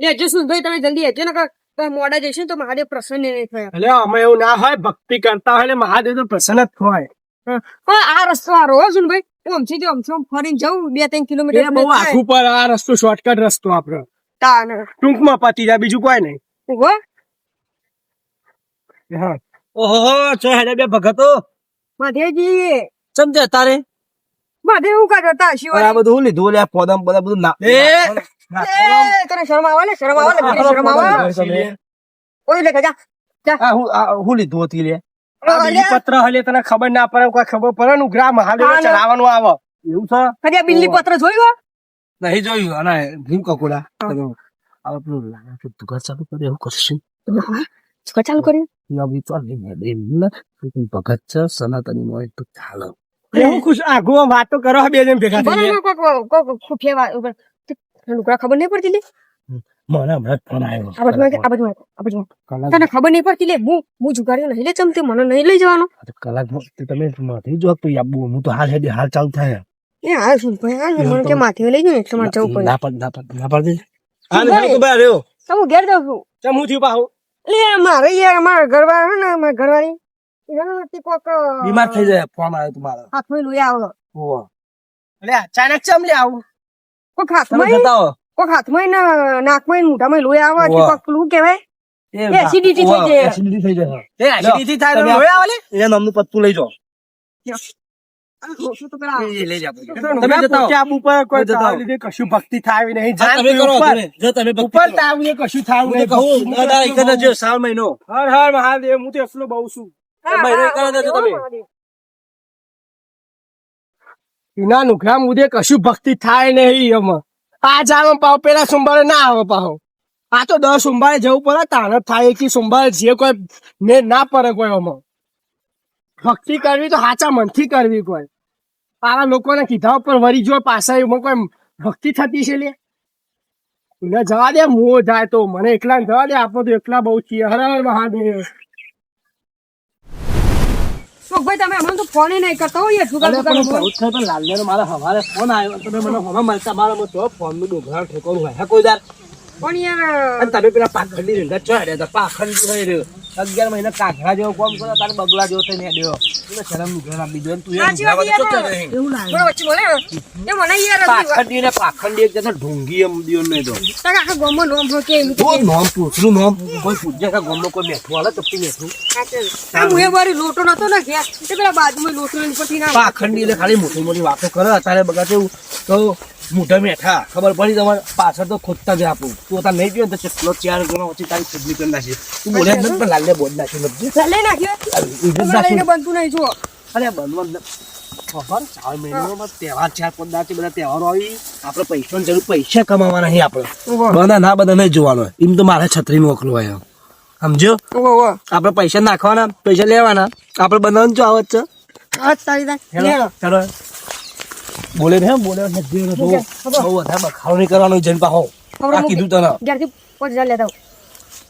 લેજો સુનભાઈ તમે જલ્દી લેજો ને મોડા જઈશું તો મહાદેવ પ્રસન્ન નહીં થયા એટલે અમે એવું ના હોય ભક્તિ કરતા હોય એટલે મહાદેવ તો પ્રસન્ન જ હોય. પણ આ રસ્તો હારો હો સુનભાઈ હું આમથી ફરીને જાઉં 2-3 કિલોમીટર એ બહુ આખું પર આ રસ્તો શોર્ટકટ રસ્તો આપડે ટૂંકમાં પતી જાય બીજું કોઈ નહીં. હા ઓહો ચો હેડે બે ભગતો મધેજી સમજે તારે મધે હું કરતા આ બધું લીધું લે પોદમ બધા બધું ના તને શરમ આવે ને શરમ આવે ને શરમ આવે ઓય લે જા જા હું લીધું હતી લે પત્ર હલે તને ખબર ના પડે કોઈ ખબર પડે ને ગ્રામ મહાદેવ ચલાવવાનું આવે એવું છે કદી બિલ્લી પત્ર જોયું નહીં જોયું અને ભીમ કકોડા આપણું દુકાન ચાલુ કરે એવું કરશું ચાલુ કર્યું ભગત છે સનાતની નો તો ચાલો હું ખુશ આગો વાતો કરો બે જણ ભેગા થઈને. લુકડા ખબર નહીં પડતી લે મને હમણાં ફોન આવ્યો તને ખબર નહીં પડતી લે હું જુગાડ્યો નહીં લે ચમતે મને નહીં લઈ જવાનો કલાકમાં તમે માથી જો તો આબુ હું તો હાલ ચાલુ થાય એ હા શું ભાઈ મને કે માથે લઈ જવું 100 માં જવું પડે ના પડે તો હું ઘેર જાઉં છું ચમ હું થયું પાહુ લે મારે યાર અમારા ઘરવાળા ને અમારા ઘરવાળી બીમાર થઈ જાય ફોન આવ્યો તમારો હાથમાં લઈ આવો એટલે અચાનક ચમ લે આવું કોક હાથમાં ને નાકમાં મોઢામાં લોહી આવે કોક પેલું કેવાય એસિડિટી થઈ જાય એસિડિટી થઈ જાય એ એસિડિટી થાય તો લોહી આવે લે એના નામનું પત્તું લઈ જાઓ લઈ જા તમે જતા આપ ઉપર કોઈ તાવ લીધે કશું ભક્તિ થાય નહીં તમે કરો જો તમે ઉપર તાવ ને કશું થાય નહીં કહું દાદા એક જો સાલ મહિનો હર હર મહાદેવ હું તો એટલો બહુ છું મહિનો કરે દેજો તમે એના નુકરા મુદે કશું ભક્તિ થાય નહીં એમાં આ જાવ પાવ પેલા સોમવારે ના આવે પાહો આ તો 10 સોમવારે જવું પડે તાણ થાય કે સોમવારે જે કોઈ ને ના પડે કોઈ એમાં ભક્તિ કરવી તો સાચા મનથી કરવી કોઈ આવા લોકોને કીધા ઉપર વરી જો પાછા એમાં કોઈ ભક્તિ થતી છે લે એને જવા દે મોહ જાય તો મને એકલા જવા દે આપણે તો એકલા બહુ છીએ હર હર મહાદેવ ભાઈ તમે અમને તો ફોન નહીં કરતો હોય લાલ્યાનો મારા હવારે ફોન આવ્યો તમે મને હમણાં મળતા મારા તો ફોન નું ડોગરા ઠેકોનું હોય કોઈ દાર પણ યાર તમે પેલા પાખંડી રીંગા ચોડ્યા હતા પાખંડી થઈ રહ્યો 11 મહિના કાઢરા જેવો કોમ કરો તારે બગલા જેવો થઈને હેડ્યો શરમ નું ઘર આપી દો તું એવું વચ્ચે બોલે એ મને યાર પાખંડી ને પાખંડી એક જતો ઢોંગી એમ દિયો નહીં દો આખા ગામમાં નોમ કે નોમ પૂછરું નોમ કોઈ પૂછે કે ગામમાં કોઈ બેઠું હાલે ચપટી બેઠું હું એ વારી લોટો નતો ને કે તે પેલા બાજુમાં લોટો લઈને પછી ના પાખંડી એટલે ખાલી મોટી મોટી વાતો કરે અત્યારે બગા એવું તો મોઢા મેઠા ખબર પડી તમારે પાછળ તો ખોદતા જ આપું તું તાર નહીં જોયો તો ચેટલો 4 ગણો પછી તારી ખુદની કરી નાખી તું બોલે નથી પણ લાલે બોલ નાખી નથી લઈ નાખ્યો બનતું નહીં જો અરે બનવા ખબર 4 મહિનામાં તહેવાર 4-5 દાથી બધા તહેવારો આવી આપણે પૈસાની જરૂર પૈસા કમાવાના નહીં આપણે બધા ના બધા નહીં જોવાનો એમ તો મારે છત્રી મોકલો હોય સમજો આપણે પૈસા નાખવાના પૈસા લેવાના આપણે બનાવવાનું જો આવત છે ચાલો બોલે ને બોલે બહુ વધારે બખાડો નહીં કરવાનો જન પાહો આ કીધું તને જ્યારથી 5000 લેતા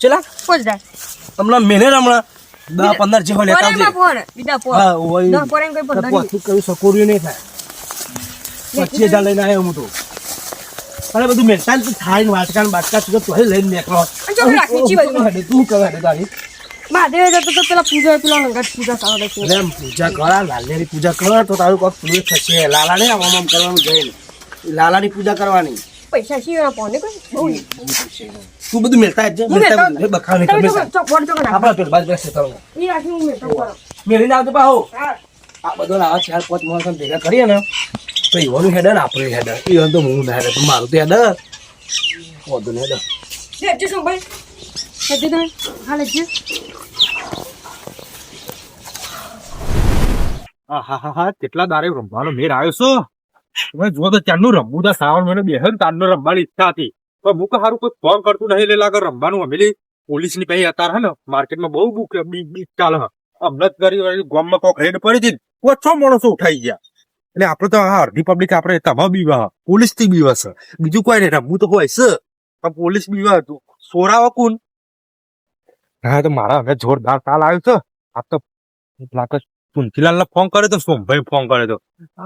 ચલા 5000 હમણાં મેને હમણાં 10-15 જેવો લેતા આવજે હા ઓય પોતું કરું સકોર્યું નહીં થાય 25000 લઈને આવ્યો હું તો અરે બધું મેટાલ તો થાય ને વાટકા ને બાટકા તું તો લઈને નીકળો તું કરે ગાડી મહાદેવ જતો તો પેલા પૂજા પેલા લંગટ પૂજા સાવડે છે એમ પૂજા કરા લાલાની પૂજા કરો તો તારું કોક પૂરું થશે લાલાને આમ કરવાનું જઈને લાલાની પૂજા કરવાની પૈસા શીવા પોને કોઈ તું બધું મેળતા જ બખાવ નહીં તમે આપણા પેટ બાજ બેસે તારો મેળીને આવતો પાહો આ બધો લાવા 4-5 માણસો ભેગા કરીએ ને તો એવાનું હેડર આપણે હેડર એ તો હું ના હેડર મારું તો હેડર વધુ ને હેડર લેજો શું ભાઈ લેજો તમે હા લેજો હા કેટલા દારે રમવાનો મેર આવ્યો છો તમે જુઓ તો ત્યાંનું રમવું તો શ્રાવણ મહિનો બેહે ત્યાંનો રમવાની ઈચ્છા હતી પણ મુક સારું કોઈ ફોન કરતું નહીં એટલે લાગે રમવાનું અમેલી પોલીસ ની પછી અત્યારે હે ને માર્કેટમાં બહુ બીક ચાલે હમણાં જ કરી ગામમાં કોક રેડ પડી હતી ઓછો માણસો ઉઠાઈ ગયા એટલે આપડે તો આ અડધી પબ્લિક આપડે તમામ બીવા પોલીસ થી બીવા છે બીજું કોઈ નહીં રમવું તો હોય છે પણ પોલીસ બીવા હતું સોરાવા કોણ હા તો મારા હવે જોરદાર તાલ આવ્યો છે આ તો લાગે પુંથીલાલ ને ફોન કરે તો સોમભાઈ ફોન કરે તો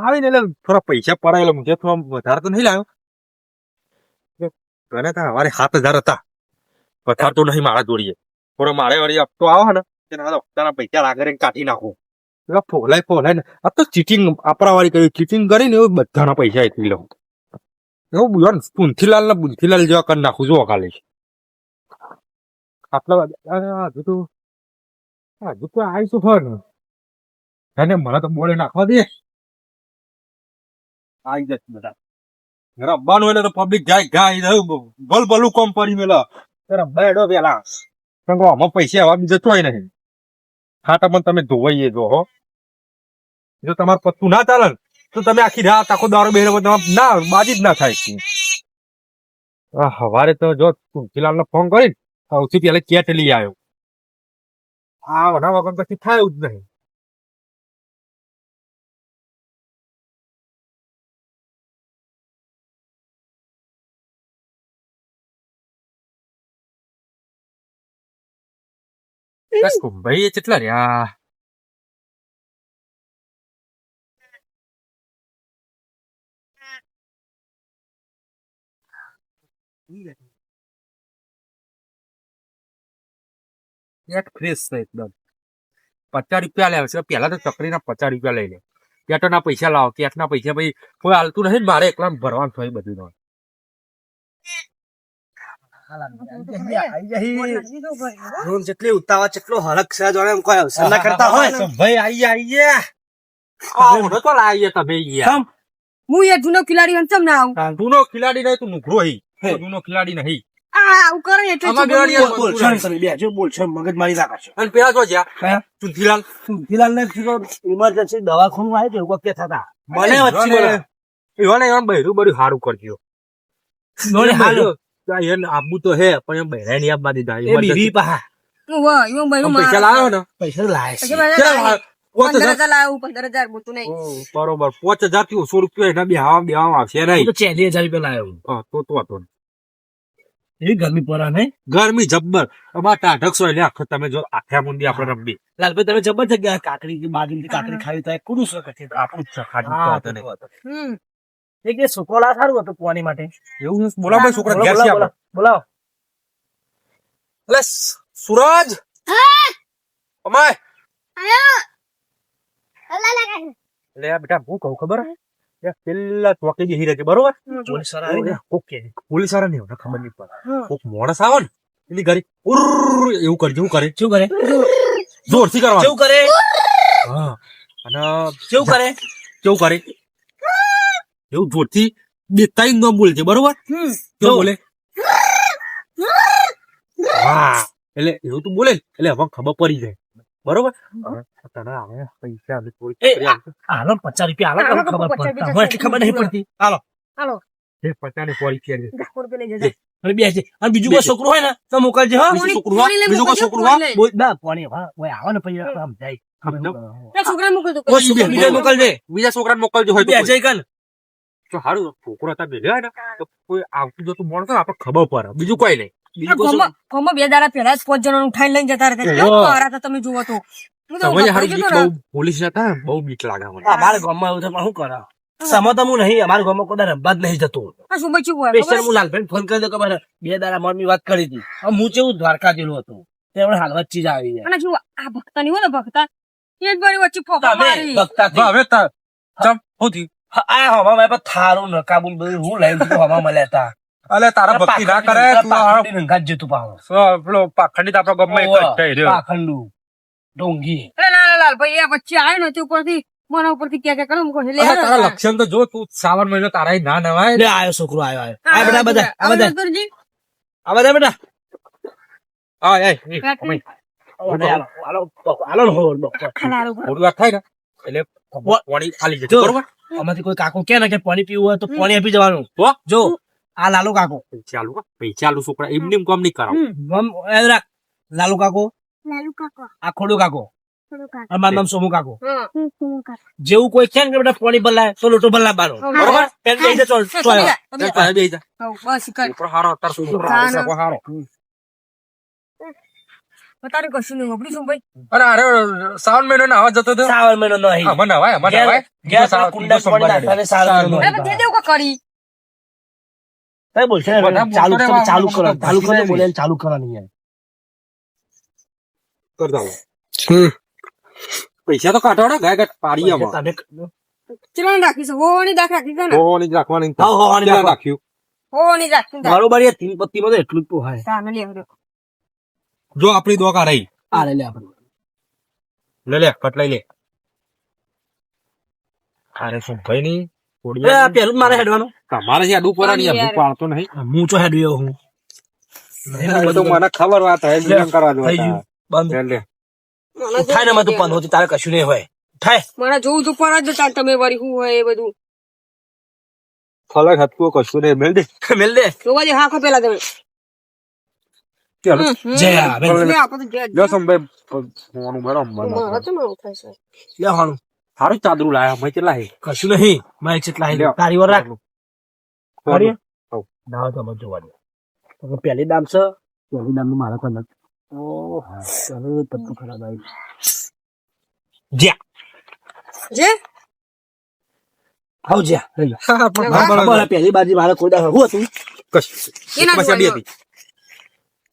આવીને એટલે થોડા પૈસા પડાયેલો મુજબ થોડા વધારે તો નહીં લાવ્યો તને તાર અમારે 7,000 હતા પથાર તો નહીં મારા જોડીએ પણ મારે વળી હપ્તો આવે ને તેના હપ્તાના પૈસા લાગે કાઢી નાખો ફોલાય ને આ તો ચીટિંગ આપણા વાળી કરી ચીટિંગ કરીને એવું બધાના પૈસા એટલી લઉં એવું બુન પુંથીલાલ ને બુંથીલાલ જેવા કરી નાખું જો કાલે આટલા હજુ તો આવીશું ફર ને મને તો બોલે નાખવા દે આવી જશે બધા રમવાનું એટલે તો પબ્લિક જાય ગાય ભલ ભલું કોમ પડી મેલા રમવા પેલા આમાં પૈસા આવા બીજે તોય નહીં ખાટા પણ તમે ધોવાઈએ જો હો જો તમારે પત્તું ના ચાલે ને તો તમે આખી રાત આખો દારો બેહરો ના બાજી જ ના થાય હવારે તો જો તુલસીલાલ ને ફોન કરી સૌથી પેલા કેટ લઈ આવ્યો આ વડા વગર પછી થાય જ નહીં ભાઈ કેટલા રહ્યા ફ્રેશ છે એકદમ 50 રૂપિયા લે છે પેલા તો ચકરીના 50 રૂપિયા લઈ લે કેટના પૈસા લાવો કેટના પૈસા ભાઈ કોઈ હાલતું નહીં મારે એકલા ભરવાનું થાય બધું જેટલી ઉતાવળ જેટલો હરક છે જોડે એમ કોઈ અવસર ના કરતા હોય ભાઈ આઈએ તો લાવીએ તમે હું એ જૂનો ખિલાડી હંસમ ના આવું જૂનો ખિલાડી નહીં તું નુકરો જૂનો ખિલાડી નહીં આવું કરે એટલે મગજ મારી રાખે અને પેલા જો જ્યાં ચુંથીલાલ ને ઇમરજન્સી દવાખાનું આવે એવું કે થતા મને વચ્ચે એવાને બહેરું બધું સારું કરજો આબુ તો હે પણ એમ બહેરા ની આબા દીધા પૈસા લાવ્યો ને પૈસા લાવે 15,000 બોલતું નહીં બરોબર 5,000 થી 100 રૂપિયા એના બેવામાં આવશે નહીં 40,000 રૂપિયા લાવ્યો તો હતો એવી ગરમી પડે ને ગરમી જબ્બર અમાર ટાઢક સોય લે આખો તમે જો આખા મુંડી આપણે રમવી લાલભાઈ તમે જબર થઈ ગયા કાકડી બાજરી કાકડી ખાવી તો કુડું શું કે આપણું જ ખાધું એક એ સુકોલા સારું હતું પોવાની માટે એવું બોલાવો છોકરા ઘેર છે આપણે બોલાવો એટલે સુરજ અમાય લે બેટા હું કહું ખબર પેલા ચોકી બેહી રહે છે બરોબર પોલીસ વાળા નહીં ખબર નહીં પડે કોક મોણસ આવે ને એની ઘરે એવું કરજો શું કરે જોરથી કરવા કેવું કરે હા અને કેવું કરે એવું જોરથી દેતા ન બોલજે બરોબર કેવું બોલે હા એટલે એવું તું બોલે એટલે હવે ખબર પડી જાય બરોબર તને આવે પૈસા હાલો 50 રૂપિયા હાલો ખબર પડતા હોય એટલી ખબર નહીં પડતી હાલો 50 ની પોળી છે અને બીજું કોઈ છોકરું હોય ને તો મોકલજે હા બીજું કોઈ છોકરું હા પાણી આવે ને પછી આમ જાય છોકરા મોકલજો બીજા છોકરાને મોકલજો હોય બે જઈ કન તો સારું છોકરો હતા બેલ્યા ને તો કોઈ આવતું જતું માણસ આપણે ખબર પડે બીજું કોઈ નહીં બે દાડા પહેલા જ 5 જણા ઉઠાઈને લઈને જતા રહેતા તમે જુઓ તો પોલીસ હતા બહુ બીક લાગે મને અમારા ગામમાં એવું થાય શું કરે સમજતા હું નહીં અમારા ગામમાં કોઈ રમવા જ નહીં જતો સ્પેશિયલ હું લાલભાઈ ફોન કરી દો કે બે દાડા મમ્મી વાત કરી હતી હું કેવું દ્વારકા જેલું હતું તેમણે હાલત ચીજ આવી જાય આ ભક્તા ની હોય ને ભક્તા એ જ મારી વચ્ચે ફોફા મારી આ હવામાં થારું નકાબુલ બધું હું લઈ હવા મળ્યા હતા અલે તારા ભક્તિ ના કરે જતું પાવ પેલો પાખંડી આપડા ગામમાં પાખંડુ ડોંગી લાલભાઈ એ વચ્ચે આવ્યો ને તે ઉપરથી મને ઉપરથી ક્યાં કરો તારા લક્ષણ તો જો તું શ્રાવણ મહિનો તારા ના નવાય લે આયો છોકરો આવ્યો બધા બેટા આમાંથી કોઈ કાકો કે ને કે પાણી પીવું હોય તો પાણી આપી જવાનું જો આ લાલુ કાકો પૈસા છોકરા એમને કામ નહીં કરાવ રાખ લાલુ કાકો આ ખોડુ કાકો અમારું નામ સોમુ કાકો જેવું કોઈ છે ને કે બેટા પાણી બદલાય તો લોટો બદલાવાનો બરોબર તારે કશું નહીં વાપરી શું ભાઈ અરે શ્રાવણ મહિનો ના જતો હતો શ્રાવણ મહિનો નહીં કરી તમે બોલશે ને, બધા ચાલુ બોલશે તમે ને, ચાલુ કરો, ચાલુ કરો, ઘસી બોલે ચાલુ કરવાની યાર. કરતા હોય. પૈસા તો કાઢો ગાય ગાય પાડી આમાં. તમે ચલો રાખી છે હો ની દાખ રાખી છે ને હોવાની જ રાખવાની ને. હા, હોવાની કેટલા રાખો. રાખ્યું હો ની રાખી છે બરોબર યાર, તીન પત્તીમાં તો એટલું જ પોહાય. તાને લે આવ્યો જો આપણી દોકા રહી આ લે આપણે. લે કટલાઈ લે. અરે શું ભાઈ ની એ આ પેલું જ મારે હેડવાનું. તમારે જે આડું પરા નહીં હું પાડતો નહીં. હું તો હેડ્યો હું. બધું મને ખબર વાત હે જીવન કરવા થઈ ગયું. બંધ. લે ઉઠાય ને એમાં તું બંધ હોતી, તારે કશું નહીં હોય. ઉઠાય. મને જોવું તું પર જ તાર તમે વળી હું હોય એ બધું ફલક હતકું કશું નહીં મેલ દે. મેલ દે. જોવા દે હા ખો પેલા તમે ચાલો જય આ, મેલ દે. લે આપણે તો લો સંભાઈ ફોન બરાબર મારા તો મારું થાય છે લે હાણું. સારું ચાદરું લાયા મેં કેટલા હે કશું નહીં. મારે કેટલા હે. લ્યો. તારી વાર રાખ. ફોન. ના તો મત જોવા દે. તો પહેલી દામ છે, પહેલી દામ નું મારા પર નથી. ઓહ, ચાલો પત્તું ખરાબ આવી. જ્યા. જે આવ જ્યા. લઈ લો. હા, ખબર હે, પહેલી બાજી મારે કોઈ દાડો હું હતું. એના પછી જોવા હતી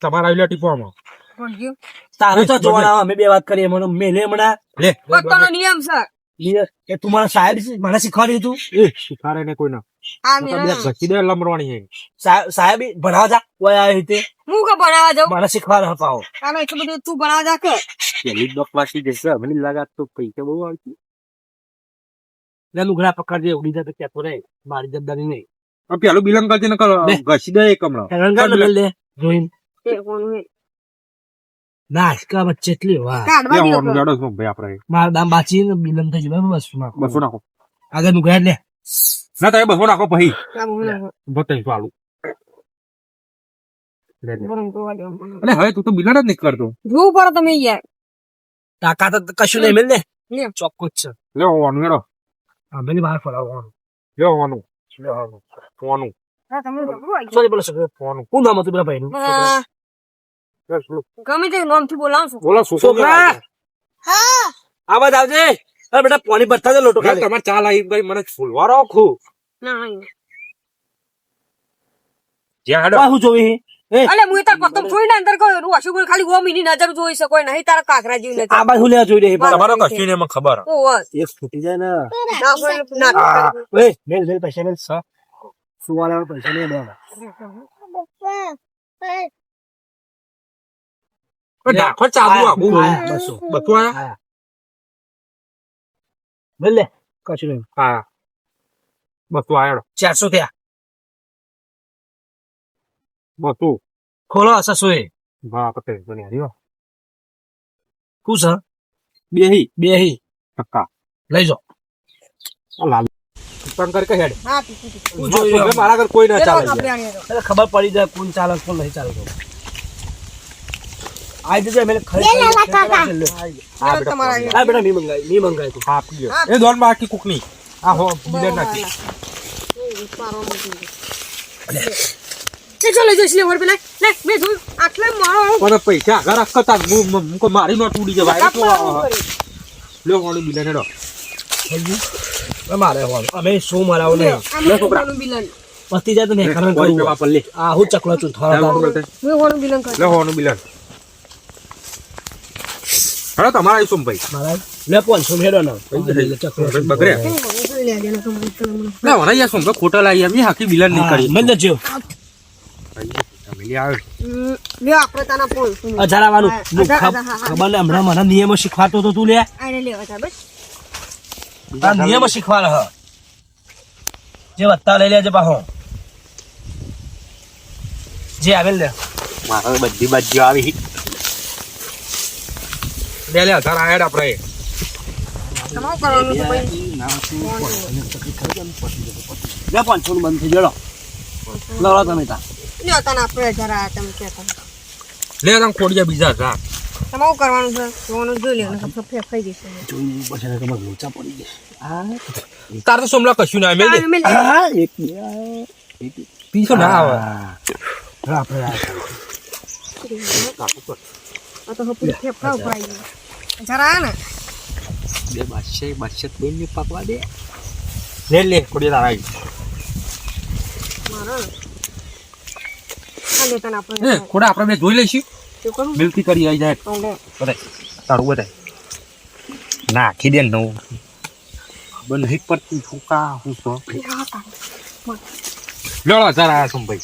તમારા આવેલા ટીપોમાં કોણ ગયો તારે તો જોવાના આવે. અમે બે વાત કરીએ. મને મેલે હમણાં. લે પત્તાનો નિયમ છે લે, એ તું મારા સાહેબ છે, મને શીખવાડી તું. એ શીખારે ને કોઈ ના આ મેં ઘસી દે લમરવાની હે સાહેબ ભણાવવા જા. ઓય આ રીતે હું કે બનાવવા જાઉં મને શીખવાડ હપાવો. આને એટલું બધું તું બનાવવા જા કે પેલી ડોક વાસી જશે મને લાગત તો પૈસા બહુ આવશે લે લુગડા પકડજે, ઉડી જાય તો કહેતો નહીં. મારી જવાબદારી નહીં. પેલું બિલંગ કરજે ને ઘસી દે એક હમણાં રંગા ને મેલ દે. જોઈન તે કોણ હે નાશકા વચ્ચે એટલી વાહ. કાઢવા લે દીધો હોવાનું જાડો છું ભાઈ આપણે મારા દામ બાચી ને બિલમ થઈ જાય. બસ નાખો. બસો નાખો આગળ નું લે. ના તમે બસો નાખો પછી કામ હું બતાવી ચાલુ બરમ જોવા દે અરે હવે તું તો બિલન જ નહીં કરતો જોવું પડે તમે યાર તાકાત તો કશું નહીં. મેલ દે. લે. ચોખ્ખું જ છે. લે હોવાનું હેડો હા, મેલી બહાર ફરાવવાનું. લે હોવાનું હોવાનું હા તમે જોવું આવી સોરી બોલો સગળો. હોવાનું શું નામ હતું પેલા ભાઈનું? હા ગમે તે નામથી બોલાવું છું બોલો શું છોકરા આવાજ આવજે. અરે બેટા પાણી ભરતા દે લોટો ખાલી. તમારે ચાલ આવી ભાઈ મને ફૂલવા રાખું ના જ્યાં હેડો આ શું જોઈ? એ અલે હું તાર પતંગ થોડી ને અંદર કહું રૂ અશુભ ખાલી 2 મિનિટ નજર જોઈ શકો નહીં તારા કાકરા જેવી નજર આ બાજુ લેવા જોઈ રહી. તમારો કશું ને એમાં ખબર ઓ બસ એક ફૂટી જાય ને. ના કોઈ ના એ મેલ મેલ પૈસા મેલ. સુવાના પૈસા નહીં દેવાના. ડાખો ચાલુ આખું આયા, બસો. બધું આયા આયા. મેલ લે. કશું નહીં. હા બધું આયો 400 થયા. બધું ખોલો 600 એ. વાહ પતે બની આવ્યો શું છે? બેહી બેહી ટક્કા લઈ જાઓ. લાલ શંકર કે હેડ હા તું હું જોઈ રહ્યો. મારા ઘર કોઈ ના ચાલે આપણે આણીએ તો એટલે ખબર પડી જાય કોણ ચાલે કોણ નહીં ચાલે. આઈ જજે. મેં ખરી લે તમારા આણીએ. આ બેટા મી મંગાય તું. આપ ગયો એ દોન બાકી કુકની આ હો બીજે નાખી એ ચલો જઈશ લે વર પેલા લે મે જોયું આટલે મારો પણ પૈસા આગળ રાખતા હું મારી નોટ ઉડી જવાય લે હોણી બિલે હેડો મારે હોવાનું. અમે શું મરાવો નહીં. આમે હોનું બિલન પતી જાય તો નહીં ખરણ કોઈ કરવું. વાપર લે આ હું ચકલો છું થોડા મે હોનું બિલન કર લે હોનું બિલે હેડો તમારા આવીશું ભાઈ મારા લે 500 મેળો ના ચકલો બગડે જોઈ લે જેને તો મને ના વરા યાર શું ખોટા લાવી એમ હાકી બિલન નહીં કરી મંદ જેવ ફેમિલી આવે લે આપણે તાના ફોન અજારાવાનું હા. ખબર ને હમણાં મને નિયમો શીખવાડતો તો તું લે. આને લેવા તા બસ આ નિયમો શીખવાડે હ જે વત્તા લઈ લેજે પાહો જે આવેલ લે મારા બધી બાજુ આવી લે લે તાર આયડ આપણે તમારું કરવાનું છે ભાઈ લે 500 નું બંધ થઈ ગયો. લવડા તમે તા લે તાના આપણે જરા તમે કેતા લે તમ ખોડિયા બીજા જા તમારું કરવાનું છે જોવાનું જોઈ લે ને ફેફ થઈ જશે જોઈ પછી ને તમારે લોચા પડી જશે. તાર તો સોમલા કશું ના મેલ દે આ એક બે પીસો ના આવે આપણે આ તો હપુરી ફેફ ખાવ પડી જરા ને બે બાદશાહ બેન ને પકવા દે લે લે ખોડિયા તાર આવી મારો કાકા લેતા ને આપણે ખોડા આપણે બે જોઈ લઈશું શું કરું મિલતી કરી આવી જાય તો લે. બધાય તારું બધાય નાખી દે નવું ખબર નહીં પડતી છોકા હું તો લડો જરા આ ભાઈ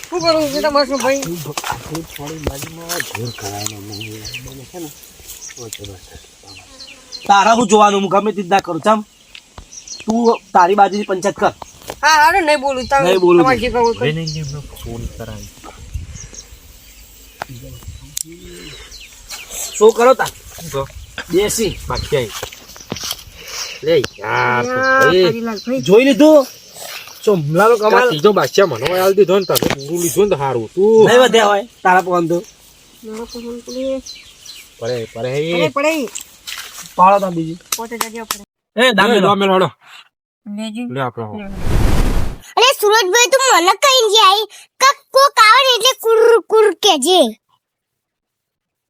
શું કરું છે તમારે શું ભાઈ તારા હું જોવાનું હું ગમે તે રીતના કરું ચમ તું તારી બાજુની પંચાયત કર હા અરે નહીં બોલું તમે નહીં બોલું. તમારે જે કહું એ કરો. ફોન કરાવી શું કરો તા તો દેશી બાકી આવી લે યાર હા, હરીલાલ ભાઈ. જોઈ લીધું સોમલાનો કમાલ ત્રીજો બાદશાહ મને હાલ દીધો ને તારે પૂરું લીધું ને તો સારું તું નહીં વધ્યા હોય તારા પવન તો મારો પસંદ પડે. પડે પડે, પડે પડે. પાડો તા બીજી પોતે જજો પડે. એ દામે દામેલ હડો લેજી. લે આપણે હો. અરે સુરજભાઈ તું મને કઈ જાય કોક આવે ને એટલે કુર કુર કેજે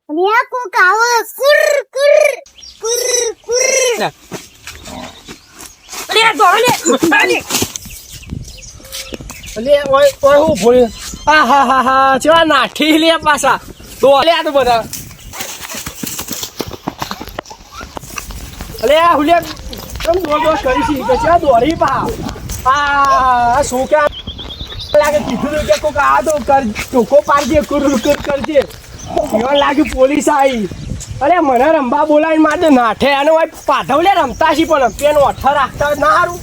અરે આ કોક આવે કુર કુર કુર કુર અરે આ દોડો લે. અરે. અલે ઓય ઓય હું ભોળી આ હા હા હા ચેવા નાઠી લે પાછા તો લે આ તો બધા અલે આ હુલિયા કેમ દોડ કરી છે કે ચા દોડી પા આ સોકા લાગે કીધું કે કોક આ તો કર ટોકો પાડજે કુર કુર કરજે એવા લાગે પોલીસ આવી અરે મને રંબા બોલાવીને મારે નાઠે અને ઓય પાધવલે રમતા છી પણ પેનો અઠ્ઠા રાખતા હોય ના સારું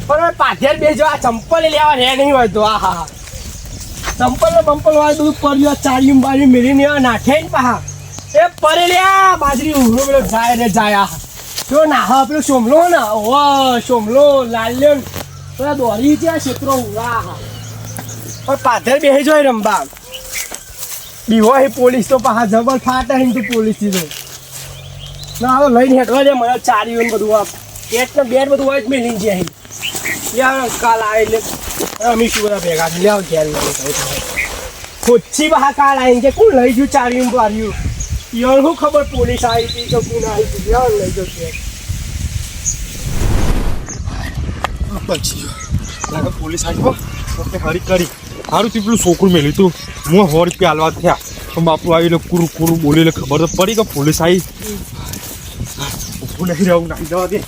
પણ હવે પાધેર બે જો આ ચંપલ લેવા રે નહીં હોય તો આ હા ચંપલ ને બંપલ હોય બધું પડ્યું ચાર્યું બાર્યું મેળીને એવા નાઠે ને પા એ પરે લે આ બાજરી ઉભરો પેલો જાય રે જાય આ જો ના હા પેલો સોમલો ને ઓ સોમલો લાલ્યો પેલા દોરી ત્યાં ક્ષેત્રો ઉડા હા પણ પાધેર બેસી જોય રંબા બીવો હે પોલીસ તો પાછા જબર ફાટા હે તો પોલીસ થી તો ના હવે લઈને હેઠવા દે મને ચાર્યું ને બધું આ બેટ ને બેટ બધું હોય જ મેં લઈને જાય યાર કાલ આવે એટલે રમીશું બધા ભેગા થઈ લ્યાવ ક્યારે કોચ્છી બહાર કાલ આવીને કે કોણ લઈ ગયું ચાર્યું બાર્યું યાર શું ખબર પોલીસ આવી હતી કે કોણ આવી હતી યાર લઈ ગયો પછી લાગે પોલીસ આવી હો ઓકે હરી કરી સારું તું પેલું છોકરું મેલ્યું તું હું 100 રૂપિયા હાલવા થયા તો બાપુ આવીને કુરુ કુરુ બોલીને ખબર તો પડી કે પોલીસ આવી ઊભું નહીં રહું નાખી જવા દે